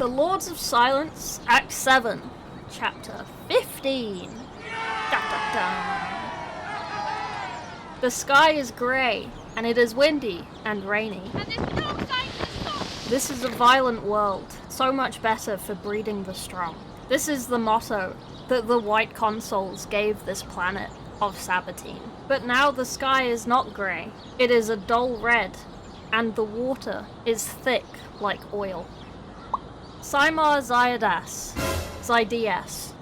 The Lords of Silence, Act 7, Chapter 15. Da, da, da. The sky is grey, and it is windy and rainy. And there's no sign to stop. This is a violent world, so much better for breeding the strong. This is the motto that the White Consuls gave this planet of Sabatine. But now the sky is not grey, it is a dull red, and the water is thick like oil. Simar Zydias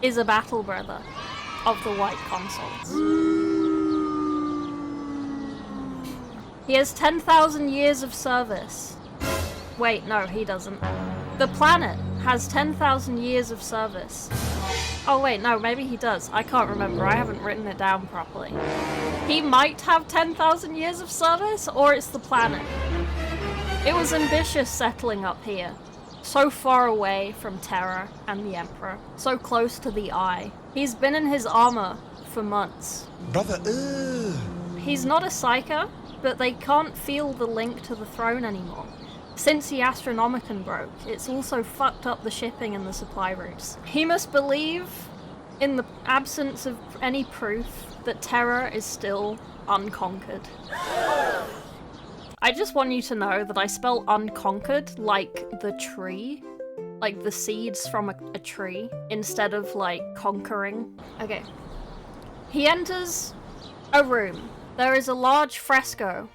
is a battle brother of the White Consuls. He has 10,000 years of service. Wait, no, he doesn't. The planet has 10,000 years of service. Oh wait, no, maybe he does. I can't remember, I haven't written it down properly. He might have 10,000 years of service, or it's the planet. It was ambitious settling up here. So far away from Terra and the Emperor. So close to the Eye. He's been in his armor for months. Brother, He's not a psyker, but they can't feel the link to the throne anymore. Since the Astronomicon broke, it's also fucked up the shipping and the supply routes. He must believe, in the absence of any proof, that Terra is still unconquered. I just want you to know that I spell unconquered like the tree. Like the seeds from a tree, instead of like conquering. Okay. He enters a room. There is a large fresco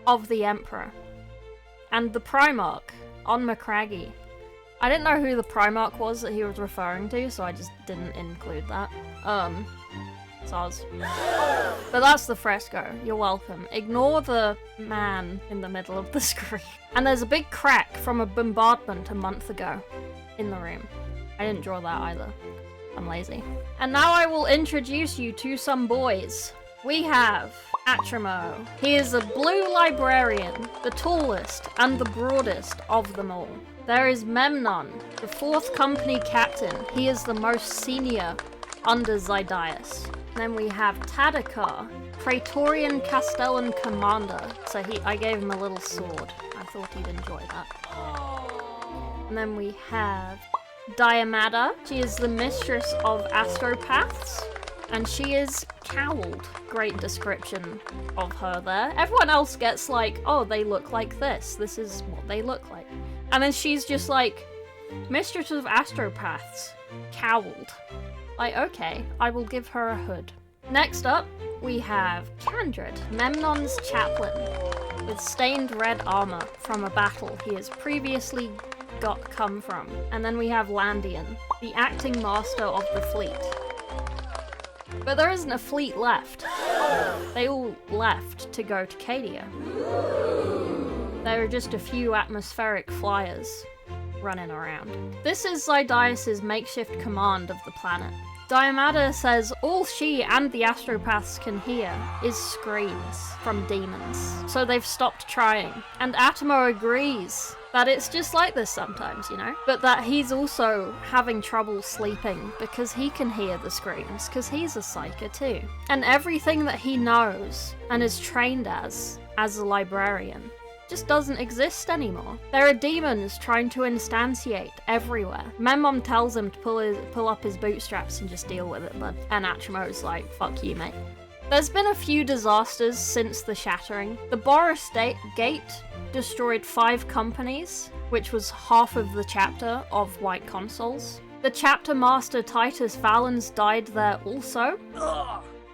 of the Emperor. And the Primarch on Macraggy. I didn't know who the Primarch was that he was referring to, so I just didn't include that. Soz. But that's the fresco. You're welcome. Ignore the man in the middle of the screen. And there's a big crack from a bombardment a month ago in the room. I didn't draw that either. I'm lazy. And now I will introduce you to some boys. We have Atramo. He is a blue librarian, the tallest and the broadest of them all. There is Memnon, the 4th company captain. He is the most senior under Zydias. Then we have Tadakar, Praetorian Castellan commander. So I gave him a little sword. I thought he'd enjoy that. And then we have Diamada. She is the mistress of astropaths. And she is cowled. Great description of her there. Everyone else gets like, oh, they look like this. This is what they look like. And then she's just like, mistress of astropaths, cowled. Like, okay, I will give her a hood. Next up, we have Candrid, Memnon's chaplain, with stained red armor from a battle he has previously come from. And then we have Landian, the acting master of the fleet. But there isn't a fleet left. They all left to go to Cadia. There are just a few atmospheric flyers running around. This is Zydias' makeshift command of the planet. Diamada says all she and the astropaths can hear is screams from demons, so they've stopped trying. And Atomo agrees that it's just like this sometimes, you know? But that he's also having trouble sleeping because he can hear the screams, because he's a psyker too. And everything that he knows and is trained as a librarian, just doesn't exist anymore. There are demons trying to instantiate everywhere. Memon tells him to pull up his bootstraps and just deal with it, bud. And Atramo's like, fuck you, mate. There's been a few disasters since the shattering. The Boris Gate destroyed 5 companies, which was half of the chapter of White Consuls. The chapter master Titus Valens died there also.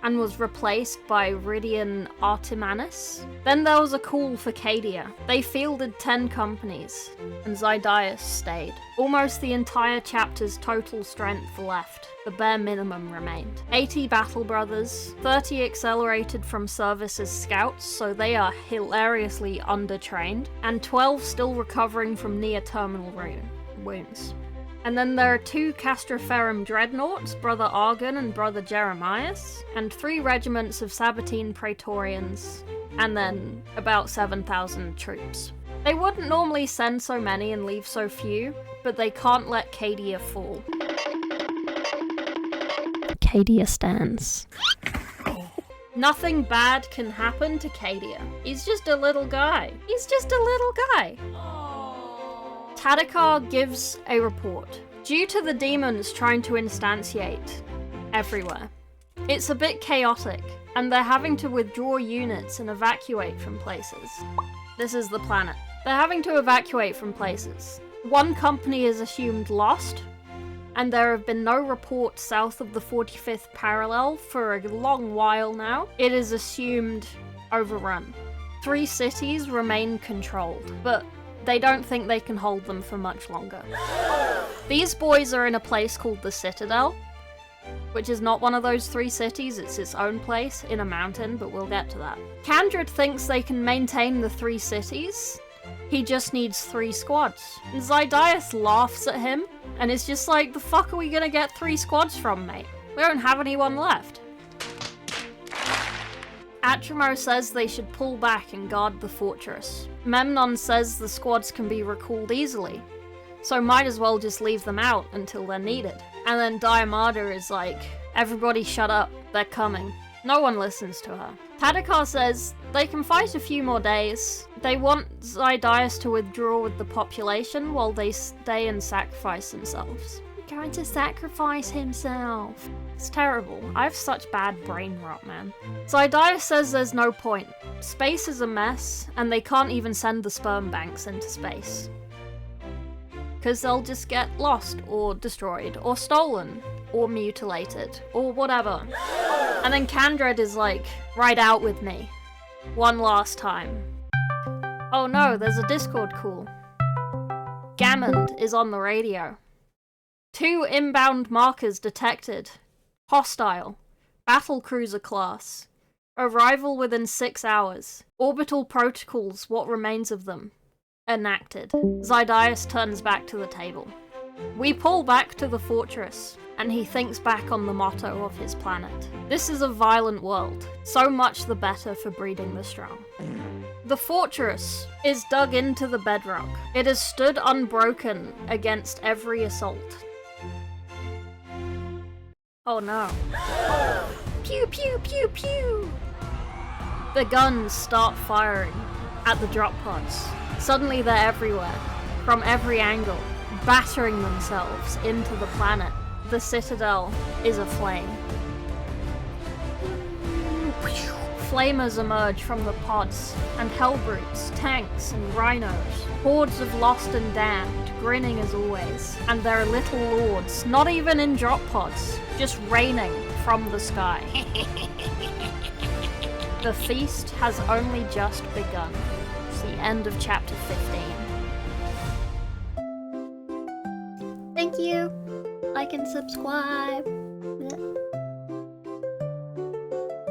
And was replaced by Ridian Artimanus. Then there was a call for Cadia. They fielded 10 companies, and Zydias stayed. Almost the entire chapter's total strength left. The bare minimum remained. 80 battle brothers, 30 accelerated from service as scouts, so they are hilariously undertrained, and 12 still recovering from near-terminal wounds. And then there are 2 Castroferum dreadnoughts, Brother Argon and Brother Jeremias, and 3 regiments of Sabatine Praetorians, and then about 7,000 troops. They wouldn't normally send so many and leave so few, but they can't let Cadia fall. Cadia stands. Nothing bad can happen to Cadia. He's just a little guy. Tadakar gives a report. Due to the demons trying to instantiate everywhere, it's a bit chaotic, and they're having to withdraw units and evacuate from places. This is the planet. They're having to evacuate from places. One company is assumed lost, and there have been no reports south of the 45th parallel for a long while now. It is assumed overrun. 3 cities remain controlled, but they don't think they can hold them for much longer. These boys are in a place called the Citadel, which is not one of those 3 cities, it's its own place in a mountain, but we'll get to that. Kandrid thinks they can maintain the 3 cities. He just needs 3 squads. And Zydias laughs at him, and it's just like, the fuck are we gonna get 3 squads from, mate? We don't have anyone left. Atramo says they should pull back and guard the fortress. Memnon says the squads can be recalled easily, so might as well just leave them out until they're needed. And then Diamada is like, everybody shut up, they're coming. No one listens to her. Tadakar says they can fight a few more days. They want Zydias to withdraw with the population while they stay and sacrifice themselves. Going to sacrifice himself. It's terrible. I have such bad brain rot, man. Zydias says there's no point. Space is a mess, and they can't even send the sperm banks into space. Because they'll just get lost, or destroyed, or stolen, or mutilated, or whatever. And then Kandrid is like, ride out with me. One last time. Oh no, there's a Discord call. Gammond is on the radio. 2 inbound markers detected. Hostile. Battlecruiser class. Arrival within 6 hours. Orbital protocols, what remains of them. Enacted. Zydias turns back to the table. We pull back to the fortress, and he thinks back on the motto of his planet. This is a violent world, so much the better for breeding the strong. The fortress is dug into the bedrock. It has stood unbroken against every assault. Oh no. Pew pew pew pew! The guns start firing at the drop pods. Suddenly they're everywhere, from every angle, battering themselves into the planet. The Citadel is aflame. Flamers emerge from the pods, and hellbrutes, tanks, and rhinos. Hordes of lost and damned, grinning as always. And there are little lords, not even in drop pods, just raining from the sky. The feast has only just begun. It's the end of chapter 15. Thank you. Like and subscribe.